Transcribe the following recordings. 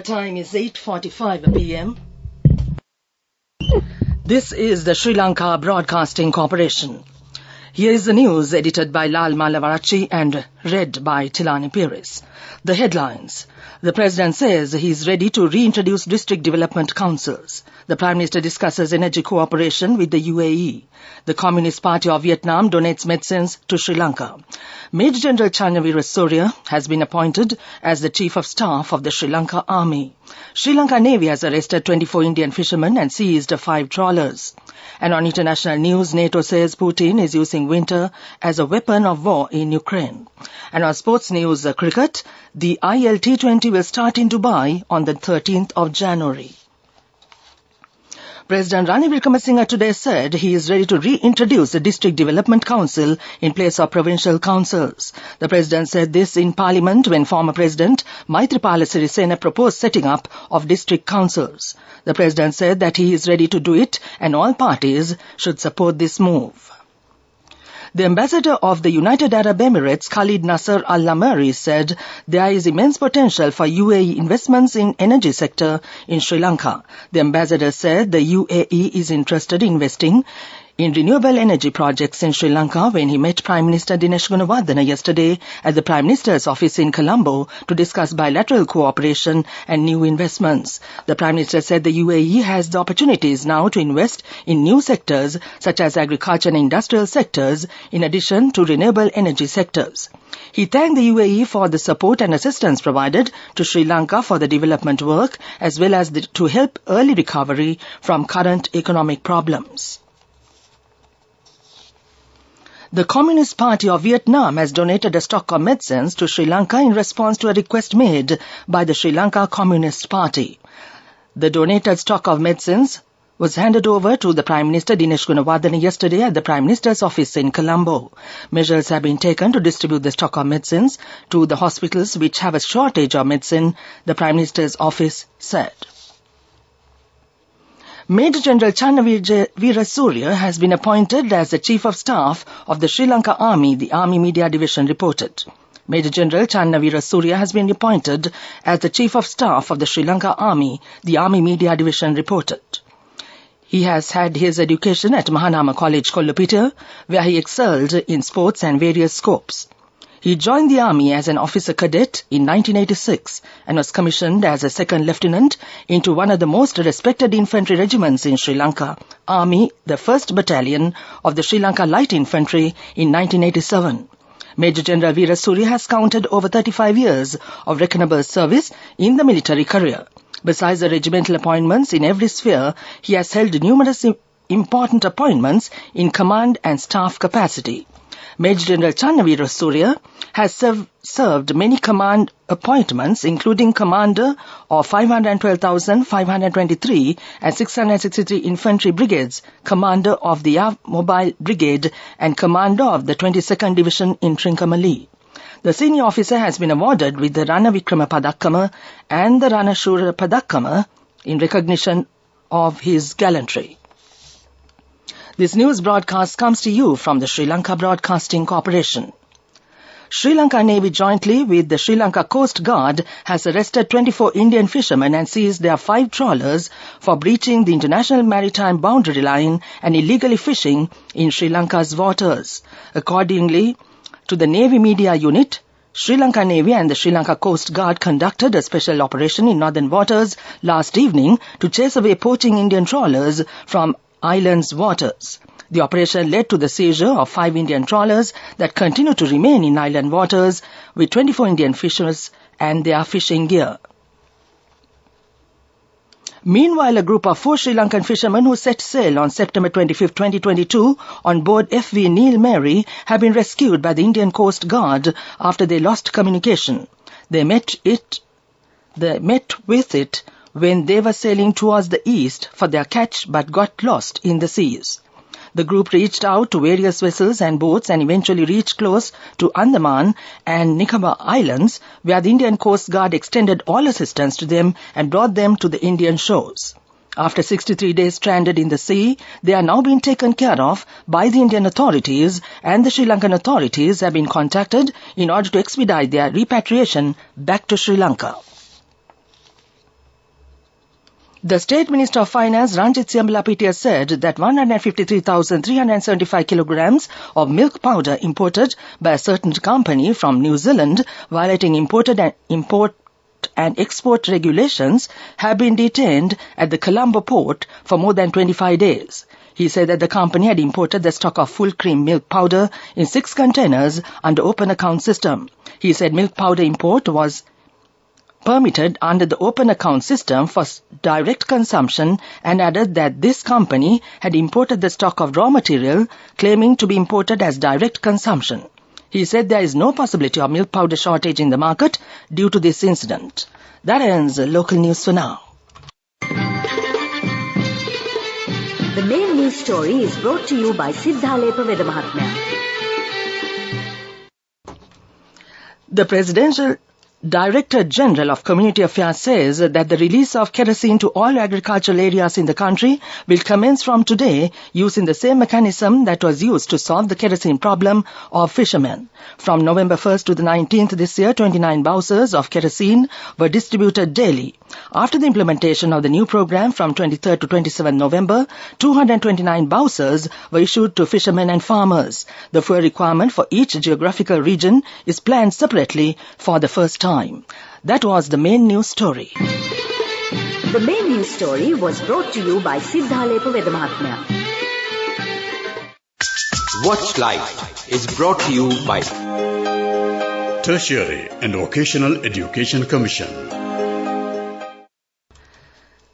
The time is 8:45 p.m. This is the Sri Lanka Broadcasting Corporation. Here is the news edited by Lal Malavarachi and read by Tilani Pires. The headlines. The President says he is ready to reintroduce district development councils. The Prime Minister discusses energy cooperation with the UAE. The Communist Party of Vietnam donates medicines to Sri Lanka. Major General Chanavira Surya has been appointed as the Chief of Staff of the Sri Lanka Army. Sri Lanka Navy has arrested 24 Indian fishermen and seized 5 trawlers. And on international news, NATO says Putin is using winter as a weapon of war in Ukraine. And on sports news, cricket, the ILT20 will start in Dubai on the 13th of January. President Ranil Wickremesinghe today said he is ready to reintroduce the District Development Council in place of provincial councils. The President said this in Parliament when former President Maithripala Sirisena proposed setting up of district councils. The President said that he is ready to do it and all parties should support this move. The ambassador of the United Arab Emirates, Khalid Nasser Al-Lamari, said there is immense potential for UAE investments in energy sector in Sri Lanka. The ambassador said the UAE is interested in investing in renewable energy projects in Sri Lanka when he met Prime Minister Dinesh Gunawardena yesterday at the Prime Minister's office in Colombo to discuss bilateral cooperation and new investments. The Prime Minister said the UAE has the opportunities now to invest in new sectors such as agriculture and industrial sectors in addition to renewable energy sectors. He thanked the UAE for the support and assistance provided to Sri Lanka for the development work as well as to help early recovery from current economic problems. The Communist Party of Vietnam has donated a stock of medicines to Sri Lanka in response to a request made by the Sri Lanka Communist Party. The donated stock of medicines was handed over to the Prime Minister Dinesh Gunawardena yesterday at the Prime Minister's office in Colombo. Measures have been taken to distribute the stock of medicines to the hospitals which have a shortage of medicine, the Prime Minister's office said. Major General Chanavira Surya has been appointed as the Chief of Staff of the Sri Lanka Army, the Army Media Division reported. Major General Chanavira Surya has been appointed as the Chief of Staff of the Sri Lanka Army, the Army Media Division reported. He has had his education at Mahanama College, Kollupita, where he excelled in sports and various scopes. He joined the army as an officer cadet in 1986 and was commissioned as a second lieutenant into one of the most respected infantry regiments in Sri Lanka, Army, the 1st Battalion of the Sri Lanka Light Infantry in 1987. Major General Veera Surya has counted over 35 years of reckonable service in the military career. Besides the regimental appointments in every sphere, he has held numerous important appointments in command and staff capacity. Major General Chanavira Surya has served many command appointments, including Commander of 512,523 and 663 Infantry Brigades, Commander of the Air Mobile Brigade, and Commander of the 22nd Division in Trincomalee. The senior officer has been awarded with the Rana Vikrama Padakkama and the Rana Shura Padakkama in recognition of his gallantry. This news broadcast comes to you from the Sri Lanka Broadcasting Corporation. Sri Lanka Navy jointly with the Sri Lanka Coast Guard has arrested 24 Indian fishermen and seized their 5 trawlers for breaching the international maritime boundary line and illegally fishing in Sri Lanka's waters. Accordingly to the Navy Media Unit, Sri Lanka Navy and the Sri Lanka Coast Guard conducted a special operation in northern waters last evening to chase away poaching Indian trawlers from island's waters. The operation led to the seizure of 5 Indian trawlers that continue to remain in island waters with 24 Indian fishers and their fishing gear. Meanwhile, a group of 4 Sri Lankan fishermen who set sail on September 25, 2022 on board FV Neil Mary have been rescued by the Indian Coast Guard after they lost communication. They met with it when they were sailing towards the east for their catch but got lost in the seas. The group reached out to various vessels and boats and eventually reached close to Andaman and Nicobar Islands, where the Indian Coast Guard extended all assistance to them and brought them to the Indian shores. After 63 days stranded in the sea, they are now being taken care of by the Indian authorities, and the Sri Lankan authorities have been contacted in order to expedite their repatriation back to Sri Lanka. The State Minister of Finance, Ranjit Siambalapitiya, said that 153,375 kilograms of milk powder imported by a certain company from New Zealand, violating import and export regulations, have been detained at the Colombo port for more than 25 days. He said that the company had imported the stock of full cream milk powder in 6 containers under open account system. He said milk powder import was permitted under the open account system for direct consumption and added that this company had imported the stock of raw material claiming to be imported as direct consumption. He said there is no possibility of milk powder shortage in the market due to this incident. That ends local news for now. The main news story is brought to you by Siddhalepa Vedamahatmya. The Presidential Director General of Community Affairs says that the release of kerosene to all agricultural areas in the country will commence from today using the same mechanism that was used to solve the kerosene problem of fishermen. From November 1st to the 19th this year, 29 bowsers of kerosene were distributed daily. After the implementation of the new program from 23rd to 27th November, 229 bowsers were issued to fishermen and farmers. The fuel requirement for each geographical region is planned separately for the first time. That was the main news story. The main news story was brought to you by Siddhalepa Vedamahatmya. Watch Life is brought to you by Tertiary and Vocational Education Commission.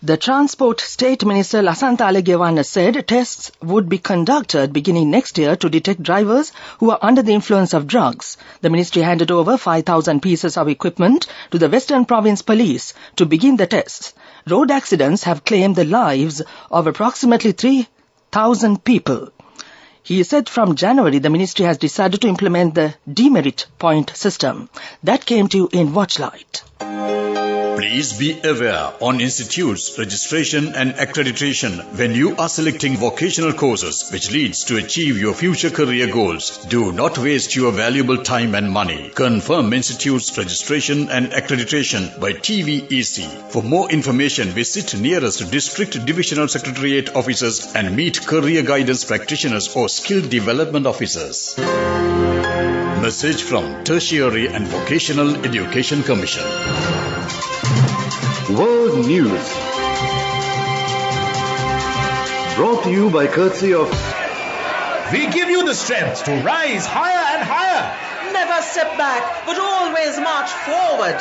The Transport State Minister Lasantha Alegewana said tests would be conducted beginning next year to detect drivers who are under the influence of drugs. The ministry handed over 5,000 pieces of equipment to the Western Province Police to begin the tests. Road accidents have claimed the lives of approximately 3,000 people. He said from January the ministry has decided to implement the demerit point system. That came to you in Watchlight. Please be aware on institutes, registration and accreditation when you are selecting vocational courses which leads to achieve your future career goals. Do not waste your valuable time and money. Confirm institutes, registration and accreditation by TVEC. For more information, visit nearest district divisional secretariat offices and meet career guidance practitioners or skill development officers. Message from Tertiary and Vocational Education Commission. World News, brought to you by courtesy of We give you the strength to rise higher and higher. Never step back, but always march forward.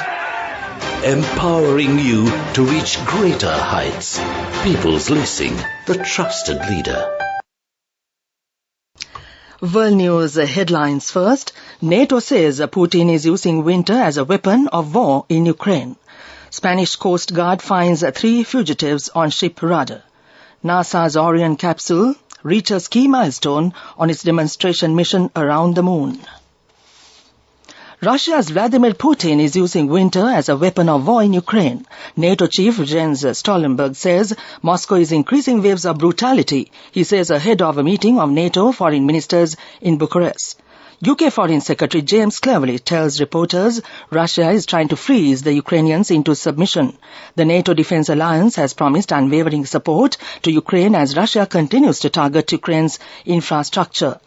Empowering you to reach greater heights. People's Leasing, the trusted leader. World News headlines first. NATO says Putin is using winter as a weapon of war in Ukraine. Spanish Coast Guard finds 3 fugitives on ship rudder. NASA's Orion capsule reaches key milestone on its demonstration mission around the moon. Russia's Vladimir Putin is using winter as a weapon of war in Ukraine. NATO chief Jens Stoltenberg says Moscow is increasing waves of brutality. He says ahead of a meeting of NATO foreign ministers in Bucharest. UK Foreign Secretary James Cleverly tells reporters Russia is trying to freeze the Ukrainians into submission. The NATO Defence Alliance has promised unwavering support to Ukraine as Russia continues to target Ukraine's infrastructure.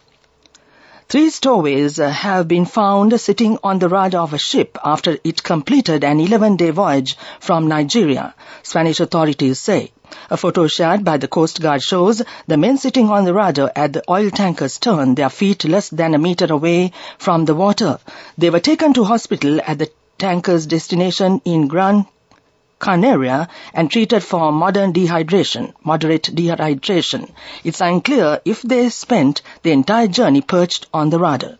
3 stowaways have been found sitting on the rudder of a ship after it completed an 11-day voyage from Nigeria, Spanish authorities say. A photo shared by the Coast Guard shows the men sitting on the rudder at the oil tanker's stern, their feet less than a meter away from the water. They were taken to hospital at the tanker's destination in Gran Canaria and treated for moderate dehydration. It's unclear if they spent the entire journey perched on the rudder.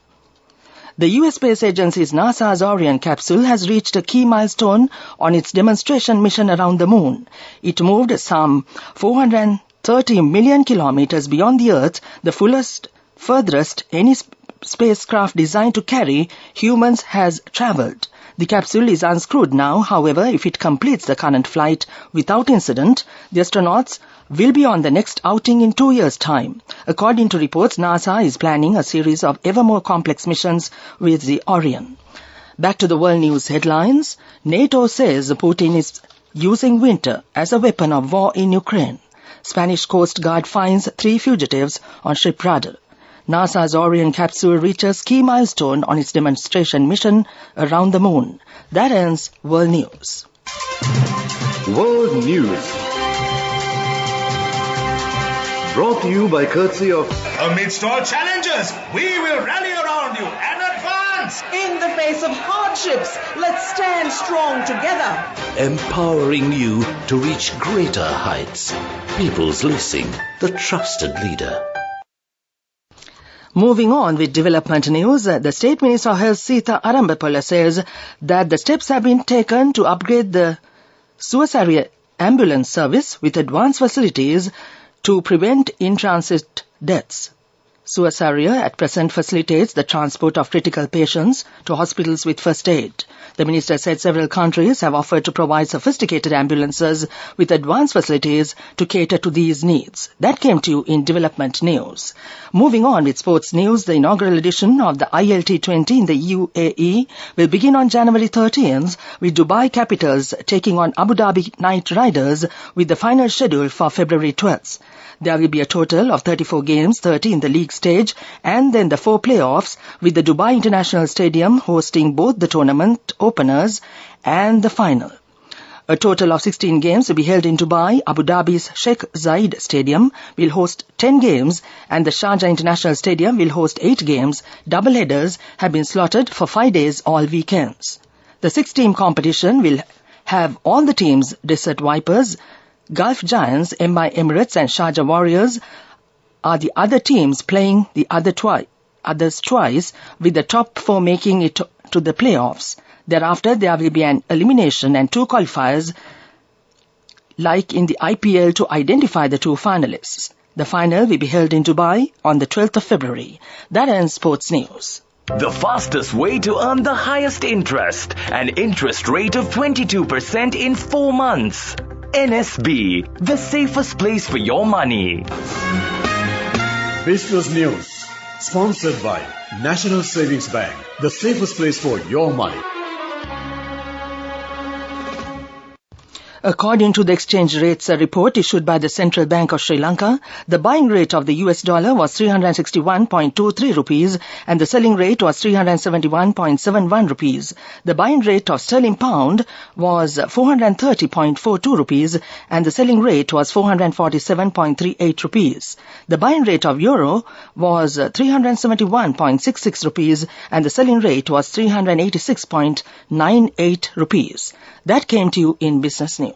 The U.S. space agency's NASA's Orion capsule has reached a key milestone on its demonstration mission around the moon. It moved some 430 million kilometers beyond the Earth, the furthest any spacecraft designed to carry humans has traveled. The capsule is unscrewed now. However, if it completes the current flight without incident, the astronauts will be on the next outing in 2 years' time. According to reports, NASA is planning a series of ever more complex missions with the Orion. Back to the world news headlines. NATO says Putin is using winter as a weapon of war in Ukraine. Spanish Coast Guard finds 3 fugitives on ship Rudder. NASA's Orion capsule reaches key milestone on its demonstration mission around the moon. That ends World News. World News. Brought to you by courtesy of... Amidst all challenges, we will rally around you and advance. In the face of hardships, let's stand strong together. Empowering you to reach greater heights. People's Listening, the trusted leader. Moving on with development news, the State Minister of Health Sita Arambapola says that the steps have been taken to upgrade the Suasaria ambulance service with advanced facilities to prevent in-transit deaths. Suasaria at present facilitates the transport of critical patients to hospitals with first aid. The minister said several countries have offered to provide sophisticated ambulances with advanced facilities to cater to these needs. That came to you in development news. Moving on with sports news, the inaugural edition of the ILT20 in the UAE will begin on January 13th with Dubai Capitals taking on Abu Dhabi Knight Riders with the final schedule for February 12th. There will be a total of 34 games, 30 in the league stage, and then the 4 playoffs, with the Dubai International Stadium hosting both the tournament openers and the final. A total of 16 games will be held in Dubai. Abu Dhabi's Sheikh Zayed Stadium will host 10 games, and the Sharjah International Stadium will host 8 games. Doubleheaders have been slotted for 5 days all weekends. The 6-team competition will have all the teams Desert Vipers, Gulf Giants, MI Emirates and Sharjah Warriors are the other teams playing the others twice, with the top 4 making it to the playoffs. Thereafter, there will be an elimination and 2 qualifiers like in the IPL to identify the 2 finalists. The final will be held in Dubai on the 12th of February. That ends sports news. The fastest way to earn the highest interest, an interest rate of 22% in 4 months. NSB, the safest place for your money. Business News, sponsored by National Savings Bank, the safest place for your money. According to the exchange rates report issued by the Central Bank of Sri Lanka, the buying rate of the US dollar was 361.23 rupees and the selling rate was 371.71 rupees. The buying rate of sterling pound was 430.42 rupees and the selling rate was 447.38 rupees. The buying rate of euro was 371.66 rupees and the selling rate was 386.98 rupees. That came to you in Business News.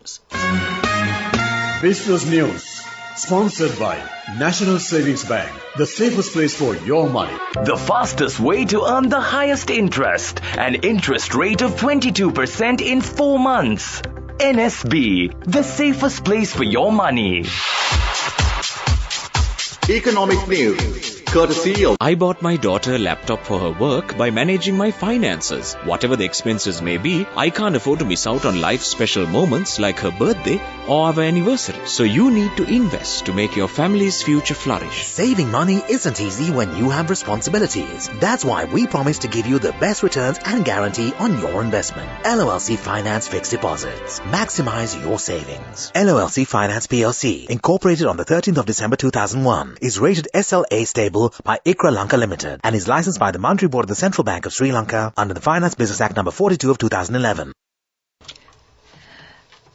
Business News, sponsored by National Savings Bank, the safest place for your money. The fastest way to earn the highest interest, an interest rate of 22% in 4 months. NSB, the safest place for your money. Economic News, courtesy of... I bought my daughter a laptop for her work by managing my finances. Whatever the expenses may be, I can't afford to miss out on life's special moments like her birthday or our anniversary. So you need to invest to make your family's future flourish. Saving money isn't easy when you have responsibilities. That's why we promise to give you the best returns and guarantee on your investment. LOLC Finance Fixed Deposits. Maximize your savings. LOLC Finance PLC, incorporated on the 13th of December 2001, is rated SLA stable by ICRA Lanka Limited and is licensed by the Monetary Board of the Central Bank of Sri Lanka under the Finance Business Act number 42 of 2011.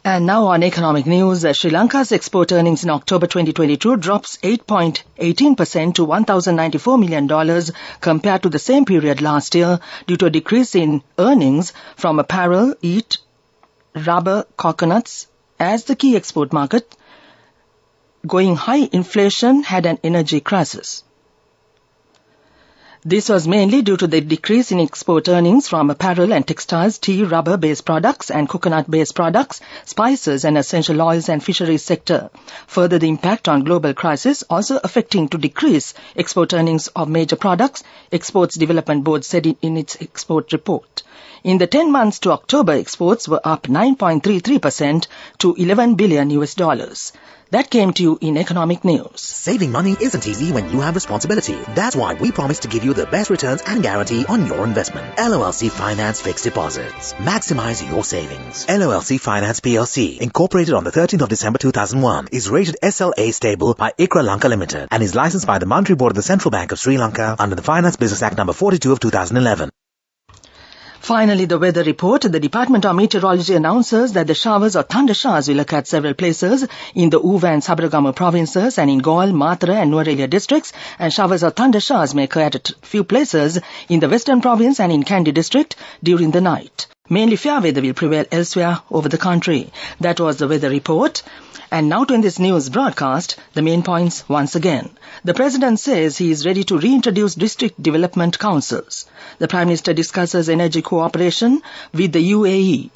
And now on economic news, Sri Lanka's export earnings in October 2022 drops 8.18% to $1,094 million compared to the same period last year due to a decrease in earnings from apparel, wheat, rubber, coconuts as the key export market. Going high inflation had an energy crisis. This was mainly due to the decrease in export earnings from apparel and textiles, tea, rubber-based products and coconut-based products, spices and essential oils and fisheries sector. Further, the impact on global crisis also affecting to decrease export earnings of major products, Exports Development Board said in its export report. In the 10 months to October, exports were up 9.33% to $11 billion. That came to you in economic news. Saving money isn't easy when you have responsibility. That's why we promise to give you the best returns and guarantee on your investment. LOLC Finance Fixed Deposits. Maximize your savings. LOLC Finance PLC, incorporated on the 13th of December 2001, is rated SLA stable by ICRA Lanka Limited and is licensed by the Monetary Board of the Central Bank of Sri Lanka under the Finance Business Act number 42 of 2011. Finally, the weather report. The Department of Meteorology announces that the showers or thunder showers will occur at several places in the Uva and Sabaragamu provinces and in Galle, Matara and Nuwara districts, and showers or thunder showers may occur at a few places in the Western Province and in Kandy district during the night. Mainly fair weather will prevail elsewhere over the country. That was the weather report. And now to end this news broadcast, the main points once again. The President says he is ready to reintroduce district development councils. The Prime Minister discusses energy cooperation with the UAE.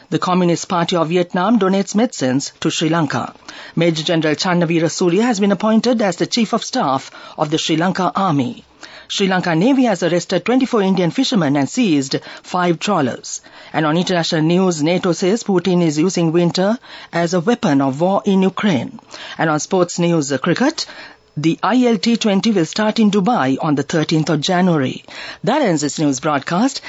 The Communist Party of Vietnam donates medicines to Sri Lanka. Major General Channavira Surya has been appointed as the Chief of Staff of the Sri Lanka Army. Sri Lanka Navy has arrested 24 Indian fishermen and seized 5 trawlers. And on international news, NATO says Putin is using winter as a weapon of war in Ukraine. And on sports news, cricket, the ILT20 will start in Dubai on the 13th of January. That ends this news broadcast.